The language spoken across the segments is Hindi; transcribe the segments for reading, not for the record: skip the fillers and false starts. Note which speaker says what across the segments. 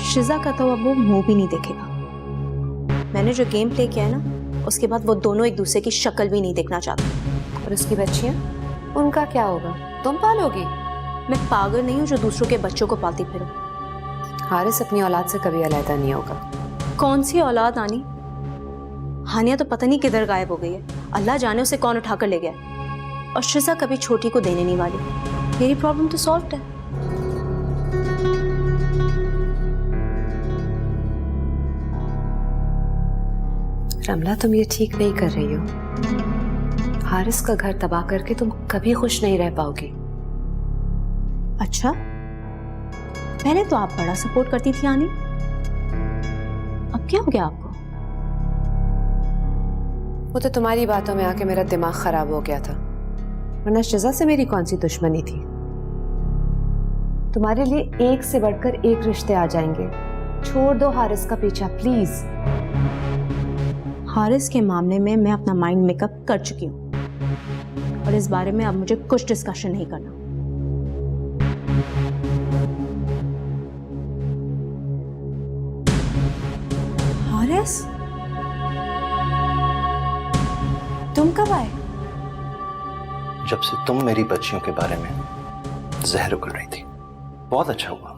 Speaker 1: शिजा का तो अब वो मुंह भी नहीं देखेगा। मैंने जो गेम प्ले किया है ना, उसके बाद वो दोनों एक दूसरे की शक्ल भी नहीं देखना चाहते।
Speaker 2: और उसकी बच्चियां, उनका क्या होगा? तुम पालोगी?
Speaker 1: मैं पागल नहीं हूँ जो दूसरों के बच्चों को पालती फिरूं।
Speaker 2: हारिस अपनी औलाद से कभी अलग नहीं होगा।
Speaker 1: कौन सी औलाद आनी? हानिया तो पता नहीं किधर गायब हो गई है। अल्लाह जाने उसे कौन उठाकर ले गया। और शिजा कभी छोटी को देने नहीं वाली। मेरी प्रॉब्लम तो सॉल्व है।
Speaker 2: रमला, तुम ये ठीक नहीं कर रही हो। हारिस का घर तबाह करके तुम कभी खुश नहीं रह पाओगी।
Speaker 1: अच्छा, पहले तो आप बड़ा सपोर्ट करती थी आनी, अब क्या हो गया आपको?
Speaker 2: वो तो तुम्हारी बातों में आके मेरा दिमाग खराब हो गया था, वरना शिजा से मेरी कौन सी दुश्मनी थी। तुम्हारे लिए एक से बढ़कर एक रिश्ते आ जाएंगे। छोड़ दो हारिस का पीछा प्लीज।
Speaker 1: हारिस के मामले में मैं अपना माइंड मेकअप कर चुकी हूँ और इस बारे में अब मुझे कुछ डिस्कशन नहीं करना। हारिस, तुम कब आए?
Speaker 3: जब से तुम मेरी बच्चियों के बारे में जहर उगल रही थी। बहुत अच्छा हुआ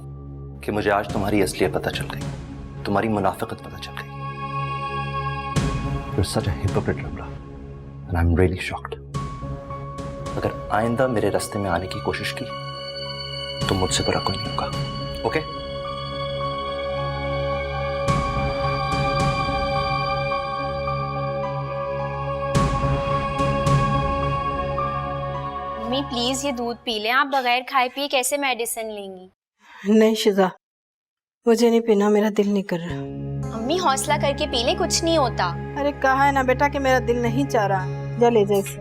Speaker 3: कि मुझे आज तुम्हारी असलियत पता चल गई, तुम्हारी मुनाफिकत पता चल गई। You're such a hypocrite, Ramla, and I'm really shocked. अगर आइंदा मेरे रास्ते में आने की कोशिश की तो मुझसे बुरा कोई नहीं होगा, ओके?
Speaker 4: मम्मी प्लीज ये दूध पी लें। आप बगैर खाए पिए कैसे मेडिसिन लेंगी?
Speaker 5: नहीं शिजा, मुझे नहीं पीना, मेरा दिल नहीं कर रहा।
Speaker 4: मम्मी हौसला करके पी लें, कुछ नहीं होता।
Speaker 5: अरे कहा है ना बेटा कि मेरा दिल नहीं चाह रहा। जा ले जा इसे।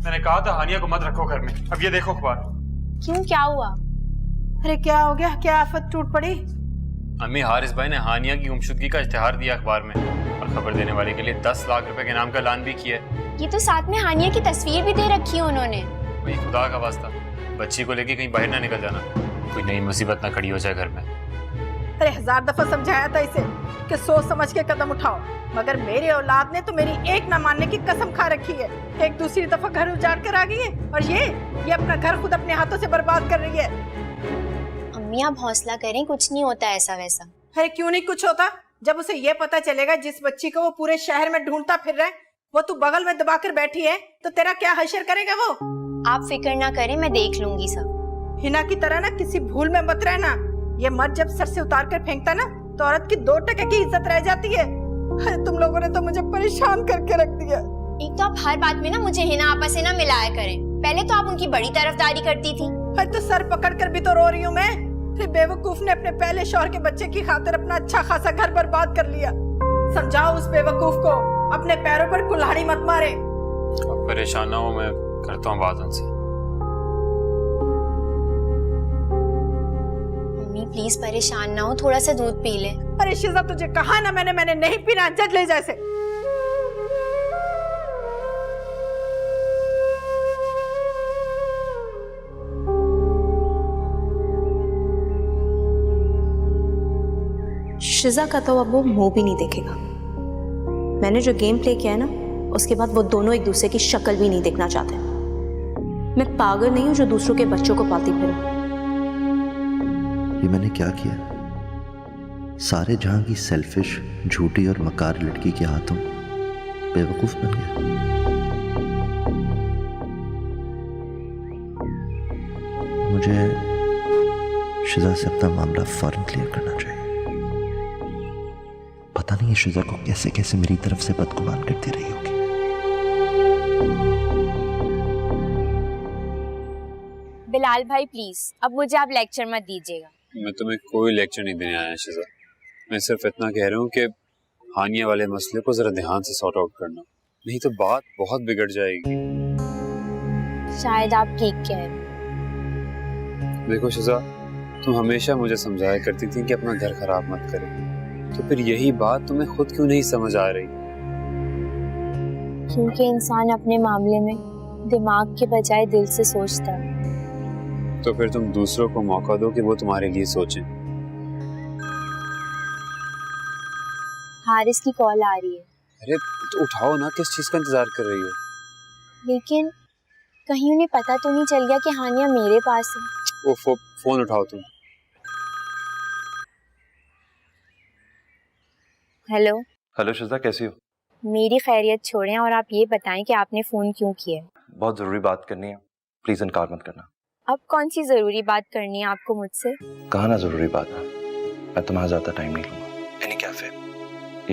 Speaker 6: मैंने कहा था हानिया को मत रखो घर में। अब ये देखो अखबार।
Speaker 4: क्यों, क्या हुआ?
Speaker 5: अरे क्या हो गया? क्या आफत टूट पड़ी?
Speaker 6: अम्मी, हारिस भाई ने हानिया की गुमशुदगी का इश्तिहार दिया अखबार में और खबर देने वाले के लिए 10 लाख रुपए के नाम का ऐलान भी किया है।
Speaker 4: ये तो साथ में हानिया की तस्वीर भी दे रखी है उन्होंने।
Speaker 6: भाई खुदा का वास्ता, बच्ची को लेके कहीं बाहर ना निकल जाना, कोई नई मुसीबत ना खड़ी हो जाए घर में।
Speaker 5: अरे 1000 दफा समझाया था इसे कि सोच समझ के कदम उठाओ, मगर मेरी औलाद ने तो मेरी एक ना मानने की कसम खा रखी है। एक दूसरी दफा घर उजाड़ कर आ गई है और ये अपना घर खुद अपने हाथों से बर्बाद कर रही है।
Speaker 4: अम्मी आप हौसला करें, कुछ नहीं होता ऐसा वैसा।
Speaker 5: अरे क्यों नहीं कुछ होता? जब उसे ये पता चलेगा जिस बच्ची को वो पूरे शहर में ढूंढता फिर रहा है वो तू बगल में दबाकर बैठी है, तो तेरा क्या हशर करेगा वो?
Speaker 4: आप फिक्र ना करें, मैं देख लूंगी सब।
Speaker 5: हिना की तरह ना किसी भूल में मत रहना। ये मर्द जब सर से उतार कर फेंकता ना तो औरत की 2 टके की इज्जत रह जाती है। तुम लोगों ने तो मुझे परेशान करके रख दिया।
Speaker 4: एक तो आप हर बात में ना मुझे हिना आपा से ना मिलाया करें। पहले तो आप उनकी बड़ी तरफदारी करती थी।
Speaker 5: तो सर पकड़ कर भी तो रो रही हूँ मैं। फिर बेवकूफ ने अपने पहले शौहर के बच्चे की खातिर अपना अच्छा खासा घर बर्बाद कर लिया। समझाओ उस बेवकूफ को अपने पैरों पर कुल्हाड़ी मत मारे।
Speaker 6: अब परेशान ना हो, मैं करता हूँ बात उनसे।
Speaker 4: मम्मी प्लीज परेशान ना हो, थोड़ा सा दूध पी ले।
Speaker 5: अरे शिजा तुझे कहा ना मैंने नहीं पीना। जज ले जैसे।
Speaker 1: शिजा का तो अब वो मुंह भी नहीं देखेगा। मैंने जो गेम प्ले किया है ना, उसके बाद वो दोनों एक दूसरे की शक्ल भी नहीं देखना चाहते। मैं पागल नहीं हूं जो दूसरों के बच्चों को पालती फिरूं।
Speaker 3: ये मैंने क्या किया? सारे जहां की सेल्फिश, झूठी और मकार लड़की के हाथों बेवकूफ बन गया। मुझे शिजा से अपना मामला फौरन क्लियर करना चाहिए। पता नहीं ये शिजा को कैसे कैसे मेरी तरफ से बदगुमान करती रही होगी।
Speaker 4: बिलाल भाई प्लीज अब मुझे आप लेक्चर मत दीजिएगा।
Speaker 6: मैं तुम्हें कोई लेक्चर नहीं देने आया शिजा। मैं सिर्फ इतना कह रहा हूँ कि हानिया वाले मसले को जरा ध्यान से सॉर्ट आउट करना, नहीं तो बात बहुत बिगड़ जाएगी।
Speaker 4: शायद आप ठीक कह रहे।
Speaker 6: देखो शिजा, तुम हमेशा मुझे समझाया करती थी कि अपना घर खराब मत करो, तो फिर यही बात तुम्हें खुद क्यों नहीं समझ आ रही?
Speaker 4: क्योंकि इंसान अपने मामले में दिमाग के बजाय दिल से सोचता है।
Speaker 6: तो फिर तुम दूसरों को मौका दो कि वो तुम्हारे लिए सोचें।
Speaker 4: हारिस की कॉल आ रही है।
Speaker 6: अरे तो उठाओ ना, किस चीज का इंतजार कर रही हो?
Speaker 4: लेकिन कहीं उन्हें पता तो नहीं चल गया कि हानिया मेरे पास है।
Speaker 6: वो फोन उठाओ तुम।
Speaker 4: हेलो।
Speaker 3: हेलो शिजा, कैसी हो?
Speaker 4: मेरी खैरियत छोड़ें और आप ये बताएं कि आपने फोन क्यों किया है।
Speaker 3: बहुत जरूरी बात करनी है, प्लीज इनकार मत करना।
Speaker 4: अब कौन सी जरूरी बात करनी है आपको मुझसे?
Speaker 3: कहा ना जरूरी बात है, मैं तुम्हारा ज्यादा टाइम नहीं लूंगा। एनी कैफे,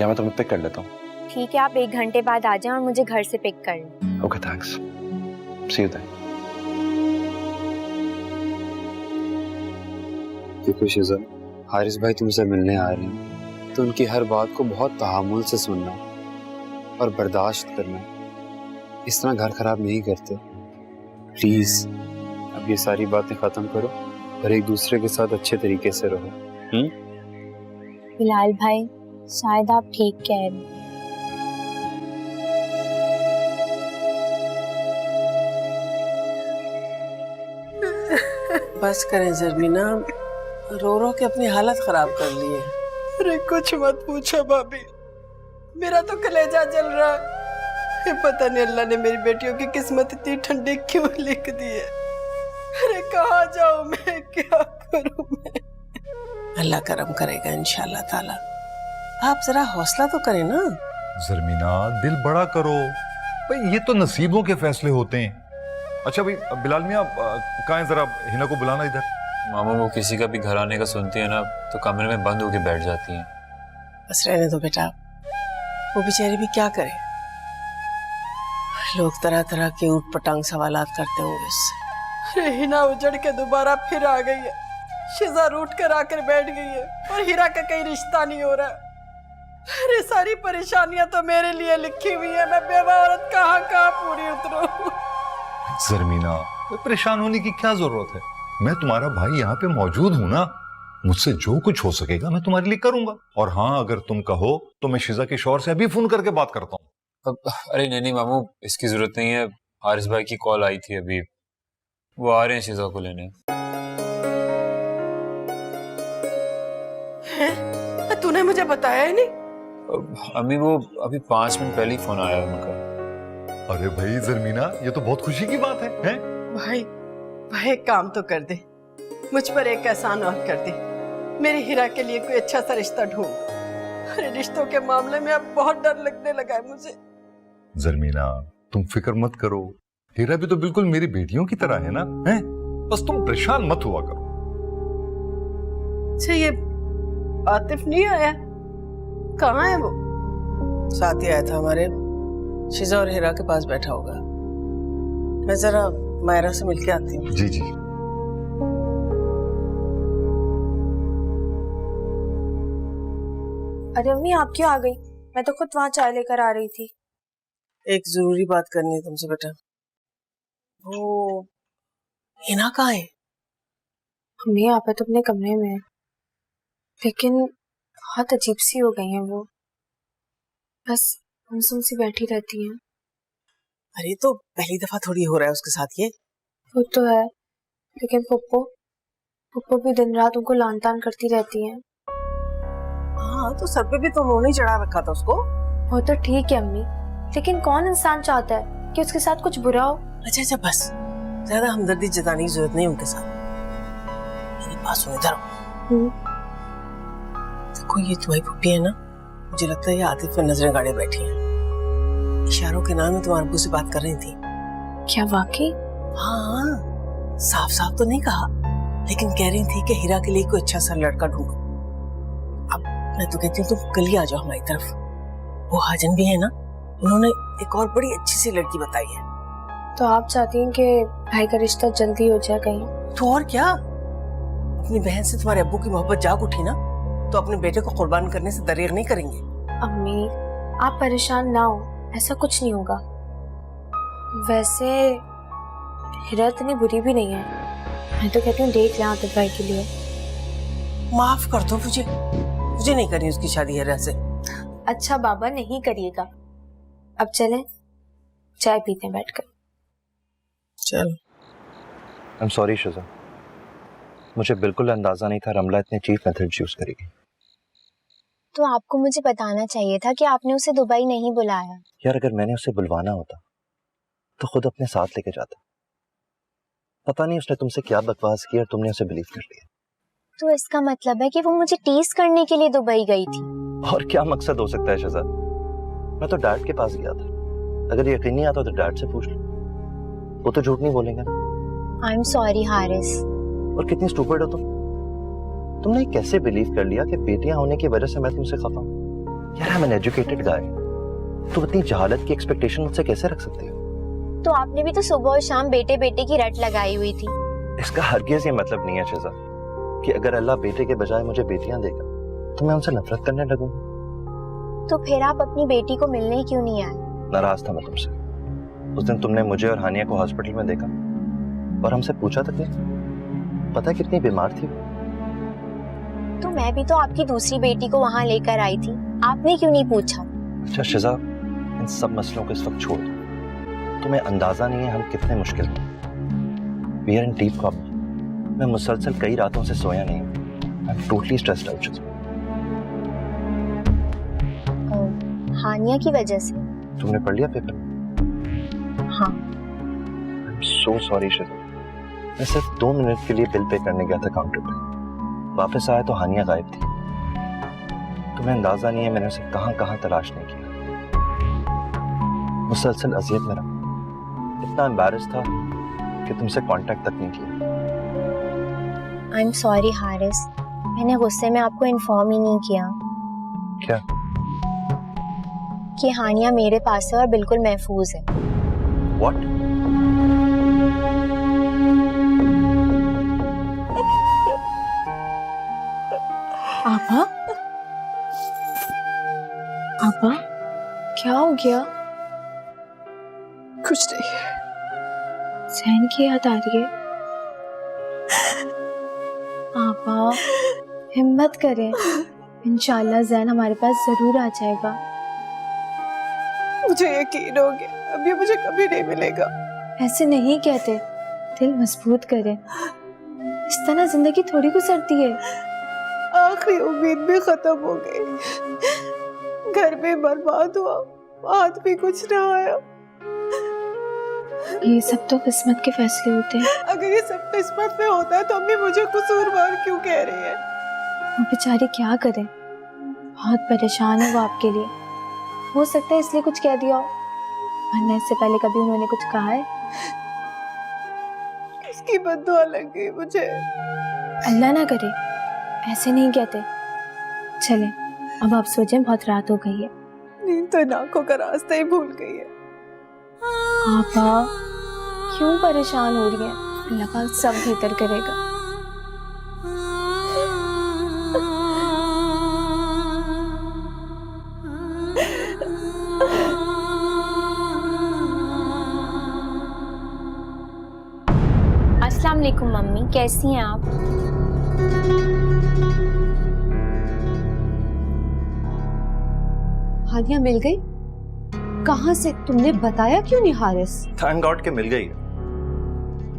Speaker 3: या मैं तुम्हें पिक कर लेता हूँ।
Speaker 4: ठीक है, आप 1 घंटे बाद आ जाएं और मुझे घर से पिक कर लें।
Speaker 3: Okay thanks, see you then.
Speaker 6: देखो शिजा, हारिस भाई तुमसे मिलने आ रहे हैं तो उनकी हर बात को बहुत तहामुल से सुनना और बर्दाश्त करना। इस तरह घर खराब नहीं करते। प्लीज अब ये सारी बातें खत्म करो और एक दूसरे के साथ अच्छे तरीके से रहो।
Speaker 4: बिलाल भाई, शायद आप ठीक कह रहे हैं।
Speaker 7: बस करें जरमीना, रो रो के अपनी हालत खराब कर ली है।
Speaker 5: अरे कुछ मत पूछो भाभी, मेरा तो कलेजा जल रहा है। पता नहीं अल्लाह ने मेरी बेटियों की किस्मत इतनी ठंडी क्यों लिख दी है। अरे कहाँ जाऊँ मैं, क्या करूँ मैं?
Speaker 7: अल्लाह करम करेगा इंशाल्लाह ताला। आप जरा हौसला तो करें ना।
Speaker 8: जरमीना, दिल बड़ा करो भाई, ये तो नसीबों के फैसले होते हैं। अच्छा भाई बिलाल मियाँ, कहाँ है, जरा हिना को बुलाना इधर।
Speaker 6: मामा वो किसी का भी घर आने का सुनती है ना तो कमरे में बंद होके बैठ जाती है।
Speaker 7: बस रहने दो बेटा, वो बेचारी भी क्या करे। लोग तरह तरह के ऊट पटांग सवालात करते होंगे उससे।
Speaker 5: अरे हिना उजड़ के दोबारा फिर आ गई है। शिजा रूठ कर आकर बैठ गई है और हीरा का कहीं रिश्ता नहीं हो रहा। अरे सारी परेशानियां तो मेरे लिए लिखी हुई है। मैं बेवा औरत कहाँ कहाँ पूरी उतरूं।
Speaker 8: जरमीना, परेशान होने की क्या जरूरत है? मैं तुम्हारा भाई यहाँ पे मौजूद हूँ ना। मुझसे जो कुछ हो सकेगा मैं तुम्हारे लिए करूंगा। और हाँ, अगर तुम कहो तो मैं शिजा के शौहर से अभी फोन करके बात करता हूँ।
Speaker 6: अरे नहीं मामू, इसकी जरूरत नहीं है। हारिस भाई की कॉल आई थी अभी, वो आ रहे हैं शिजा को लेने।
Speaker 5: तूने मुझे बताया ही नहीं?
Speaker 6: अम्मी वो अभी 5 मिनट पहले ही फोन आया उनका।
Speaker 8: अरे भाई जरमीना, ये तो बहुत खुशी की बात है?
Speaker 5: भाई भाई एक काम तो कर दे, मुझ पर एक एहसान और कर दे। मेरी हीरा के लिए कोई अच्छा सा रिश्ता ढूंढ। अरे रिश्तों के मामले में अब बहुत डर लगने लगा है मुझे।
Speaker 8: जरमीना, तुम फिक्र मत करो, हीरा भी तो बिल्कुल मेरी बेटियों की तरह है ना। हैं? बस तुम परेशान मत हुआ करो।
Speaker 5: अच्छा, ये आतिफ नहीं आया? कहाँ है वो?
Speaker 7: साथ ही आया था हमारे, शिजा और हीरा के पास बैठा होगा। मैं जरा मायरा से मिलके आती हूँ।
Speaker 8: जी जी।
Speaker 1: अरे अम्मी, आप क्यों आ गई? मैं तो खुद वहां चाय लेकर आ रही थी।
Speaker 7: एक जरूरी बात करनी है तुमसे बेटा। वो हिना कहाँ है?
Speaker 1: अम्मी, आप तो अपने कमरे में है, लेकिन बहुत अजीब सी हो गई हैं वो। बस गुमसुम सी बैठी रहती हैं।
Speaker 7: अरे तो पहली दफा थोड़ी हो रहा है उसके साथ ये।
Speaker 1: वो तो है, लेकिन पुप्पो भी दिन रात उनको लान तान करती रहती हैं।
Speaker 7: हाँ, तो सर पे भी तो उन्होंने चढ़ा रखा था उसको।
Speaker 1: वो तो ठीक है अम्मी, लेकिन कौन इंसान चाहता है कि उसके साथ कुछ बुरा हो?
Speaker 7: अच्छा अच्छा बस, ज्यादा हमदर्दी जताने की जरूरत नहीं उनके साथ। मेरी बात सुन इधर। देखो ये तुम्हारी पुप्पी है ना, मुझे लगता है ये आतिफ पे नजरें गाड़े बैठी हैं। इशारों के नाम में तुम्हारे अब्बू से बात कर रही थी।
Speaker 1: क्या वाकई?
Speaker 7: हाँ, साफ साफ तो नहीं कहा, लेकिन कह रही थी कि हीरा के लिए कोई अच्छा सा लड़का ढूंढो। अब मैं तो कहती हूँ तुम कल ही आ जाओ हमारी तरफ। वो हाजन भी है ना, उन्होंने एक और बड़ी अच्छी सी लड़की बताई है।
Speaker 1: तो आप चाहती हैं कि भाई का रिश्ता जल्दी हो जाए कहीं?
Speaker 7: तो और क्या, अपनी बहन से तुम्हारे अब्बू की मोहब्बत जाग उठी ना, तो अपने बेटे को कुर्बान करने से दरेग नहीं करेंगे।
Speaker 1: अम्मी, आप परेशान ना हो, ऐसा कुछ नहीं होगा। वैसे हीरा इतनी बुरी भी नहीं है। मैं तो कहती हूँ देख लें आतिफ भाई के लिए।
Speaker 7: माफ कर दो मुझे नहीं करनी उसकी शादी हीरा से।
Speaker 1: अच्छा बाबा, नहीं करिएगा। अब चलें चाय पीते हैं बैठकर।
Speaker 7: चल।
Speaker 3: आई एम सॉरी शिजा, मुझे बिल्कुल अंदाजा नहीं था रमला इतने चीप मेथड्स यूज करेगी।
Speaker 4: तो आपको मुझे बताना चाहिए था कि आपने उसे दुबई नहीं बुलाया।
Speaker 3: यार अगर मैंने उसे बुलवाना होता तो खुद अपने साथ लेके जाता। पता नहीं उसने तुमसे क्या बकवास की और तुमने उसे बिलीव कर लिया।
Speaker 4: तो इसका मतलब है कि वो मुझे टीज करने के लिए दुबई गई थी।
Speaker 3: और क्या मकसद हो सकता है शहजाद? मैं तो डैड के पास गया था। अगर यकीन नहीं आता तो डैड से पूछ लो, वो तो झूठ नहीं बोलेंगे।
Speaker 4: I am sorry Haris.
Speaker 3: और कितनी स्टूपिड हो तुमने कैसे बिलीव कर लिया कि बेटियां होने की वजह से मैं तुमसे खफा हूं? यार आई एम एन एजुकेटेड गाय। तुम इतनी जहालत की एक्सपेक्टेशन मुझसे कैसे रख सकती हो?
Speaker 4: तो आपने भी तो सुबह और शाम बेटे बेटे की रट लगाई हुई थी।
Speaker 3: इसका हरगिज़ ये मतलब नहीं है शहजाद कि अगर अल्लाह बेटे के बजाय मुझे बेटियां देगा तो मैं उनसे नफरत करने लगूंगा।
Speaker 4: तो फिर आप अपनी बेटी को मिलने क्यों नहीं आए?
Speaker 3: नाराज था मैं तुमसे। उस दिन तुमने मुझे और हानिया को हॉस्पिटल में देखा और हमसे पूछा तक नहीं। पता है कितनी बीमार थी?
Speaker 4: तो मैं भी तो आपकी दूसरी बेटी को वहां लेकर आई थी, आपने क्यों नहीं पूछा?
Speaker 3: अच्छा शिजा, इन सब मसलों को इस वक्त छोड़ दो। तुम्हें अंदाजा नहीं है हम कितने मुश्किल में। We are in deep problem. मैं मुसलसल कई रातों से सोया नहीं। I am totally stressed out Shiza.
Speaker 4: Hania की वजह से?
Speaker 3: तुमने पढ़ लिया पेपर?
Speaker 4: हाँ।
Speaker 3: I am so sorry Shiza. मैं सिर्फ 2 मिनट के लिए बिल पे करने गया था काउंटर पे। वापस आया तो हानिया गायब थी। तुम्हें अंदाजा नहीं है मैंने उसे कहां कहां तलाश नहीं किया। मुसलसल अजियत में रहा। इतना एम्बैरेस था कि तुमसे कांटेक्ट तक नहीं किया।
Speaker 4: आई एम सॉरी हारिस, मैंने गुस्से में आपको इन्फॉर्म ही नहीं किया।
Speaker 3: क्या?
Speaker 4: कि हानिया मेरे पास है और बिल्कुल महफूज है।
Speaker 3: What?
Speaker 1: आपा? आपा? क्या हो गया?
Speaker 7: कुछ नहीं।
Speaker 1: जैन की याद आ रही है? आपा हिम्मत करें, इंशाल्लाह जैन हमारे पास जरूर आ जाएगा।
Speaker 7: मुझे यकीन हो गया अब ये मुझे कभी नहीं मिलेगा।
Speaker 1: ऐसे नहीं कहते, दिल मजबूत करें। इस तरह जिंदगी थोड़ी गुजरती है।
Speaker 7: आखिरी उम्मीद भी खत्म हो गई। घर में बर्बाद हुआ, हाथ भी कुछ ना आया।
Speaker 1: ये सब तो किस्मत के फैसले होते हैं।
Speaker 7: अगर ये सब किस्मत में होता है तो अम्मी मुझे कसूरवार क्यों कह रही है?
Speaker 1: वो बेचारी क्या करे, बहुत परेशान है वो आपके लिए। हो सकता है इसलिए कुछ कह दिया हो, वरना इससे पहले कभी उन्होंने कुछ कहा है?
Speaker 7: उसकी बद्दुआ लग गई मुझे।
Speaker 1: अल्लाह ना करे, ऐसे नहीं कहते। चले अब आप सो जाएं, बहुत रात हो गई है।
Speaker 7: नींद तो नाकों का रास्ता ही भूल गई है।
Speaker 1: आपा क्यों परेशान हो रही है? अल्लाह पाक सब बेहतर करेगा।
Speaker 4: अस्सलाम वालेकुम मम्मी, कैसी हैं आप?
Speaker 2: हानिया मिल गई? कहां से? तुमने बताया क्यों नहीं हारिस?
Speaker 3: थैंक गॉड के मिल गई,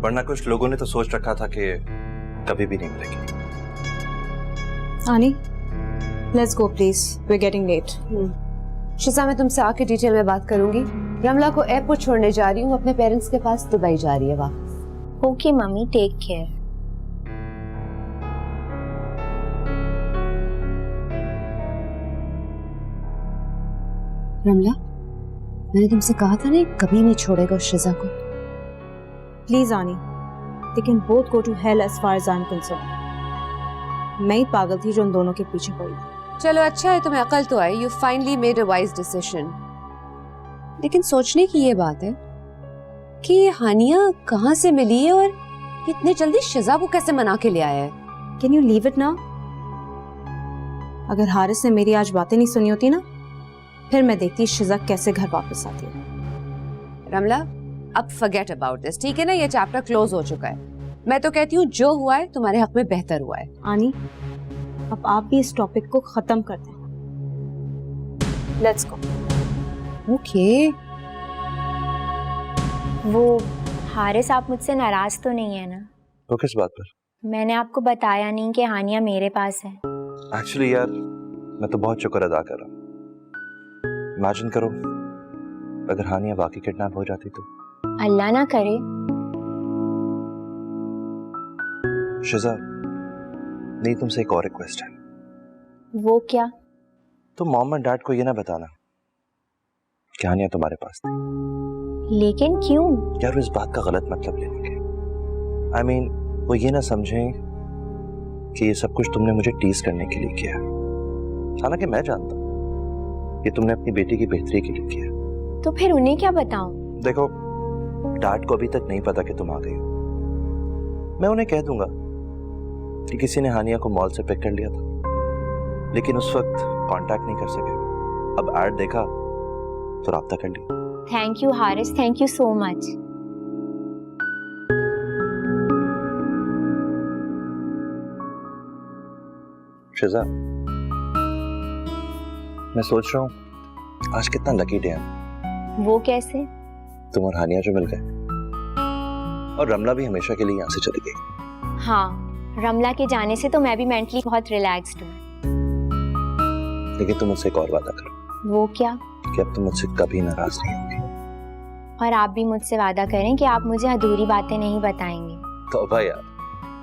Speaker 3: वरना कुछ लोगों ने तो सोच रखा था कि कभी भी नहीं मिलेगी।
Speaker 1: Aani, let's go please, we are getting late.
Speaker 2: Shiza मैं तुमसे आके डिटेल में बात करूंगी। रमला को एयरपोर्ट छोड़ने जा रही हूँ, अपने पेरेंट्स के पास दुबई जा रही है वापस।
Speaker 4: Okay mummy, take care.
Speaker 2: Ramla, मैंने तुमसे कहा था ना कभी नहीं छोड़ेगा उस शिजा को।
Speaker 1: Please Annie, they can both go to hell as far as I am concerned. मैं ही पागल थी जो उन दोनों के पीछे पड़ी थी।
Speaker 2: चलो अच्छा है तुम्हें अकल तो आई। You finally made a wise decision. लेकिन सोचने की ये बात है कि ये हानिया कहाँ से मिली है और इतने जल्दी शिजा को कैसे मना के ले आया है?
Speaker 1: Can you leave it now? अगर हारिस ने मेरी आज बातें नहीं सुनी होती ना, फिर मैं देखती शिजा कैसे घर वापस आती है।
Speaker 2: रमला, अब फॉरगेट अबाउट दिस, ठीक है ना? ये चैप्टर क्लोज हो चुका है। मैं तो कहती हूँ जो हुआ है तुम्हारे हक में बेहतर हुआ है।
Speaker 1: आनी, अब आप भी इस टॉपिक को खत्म कर दें। Let's go.
Speaker 2: ओके।
Speaker 4: वो हारिस, आप मुझसे नाराज तो नहीं है ना?
Speaker 3: तो किस बात पर?
Speaker 4: मैंने आपको बताया नहीं कि हानिया मेरे पास है।
Speaker 3: एक्चुअली यार मैं तो बहुत शुक्र अदा कर रहा हूँ। इमेजिन करो अगर हानिया वाकई किडनैप हो जाती तो।
Speaker 4: अल्लाह ना करे।
Speaker 3: शिजा, नहीं तुमसे एक और रिक्वेस्ट है।
Speaker 4: वो क्या?
Speaker 3: तो मॉम और डैड को ये ना बताना कि हानिया तुम्हारे पास थी।
Speaker 4: लेकिन क्यों?
Speaker 3: यार इस बात का गलत मतलब ले लेंगे। I mean, वो ये ना समझें कि ये सब कुछ तुमने मुझे टीज करने के लिए किया। हालांकि मैं जानता हूँ ये तुमने अपनी बेटी की बेहतरी के लिए किया।
Speaker 4: तो फिर उन्हें क्या बताऊं?
Speaker 3: देखो, डैड को अभी तक नहीं पता कि तुम आ गई हो। मैं उन्हें कह दूंगा कि किसी ने हानिया को मॉल से पिक कर लिया था, लेकिन उस वक्त कांटेक्ट नहीं कर सके। अब ऐड देखा तो राब्ता कर लिया।
Speaker 4: Thank you Haris, thank you so much.
Speaker 3: Shiza, मैं सोच रहा हूँ आज कितना लकी डे है।
Speaker 4: वो कैसे?
Speaker 3: तुम और हानिया जो मिल गए, और रमला भी हमेशा के लिए यहाँ से चली गई।
Speaker 4: हाँ, रमला के जाने से तो मैं भी मेंटली बहुत रिलैक्स्ड हूँ।
Speaker 3: लेकिन तुम मुझसे एक और वादा करो।
Speaker 4: वो क्या?
Speaker 3: कि अब तुम मुझसे कभी नाराज नहीं होगी।
Speaker 4: और आप भी मुझसे वादा करें कि आप मुझे अधूरी बातें नहीं बताएंगे।
Speaker 3: तौबा यार,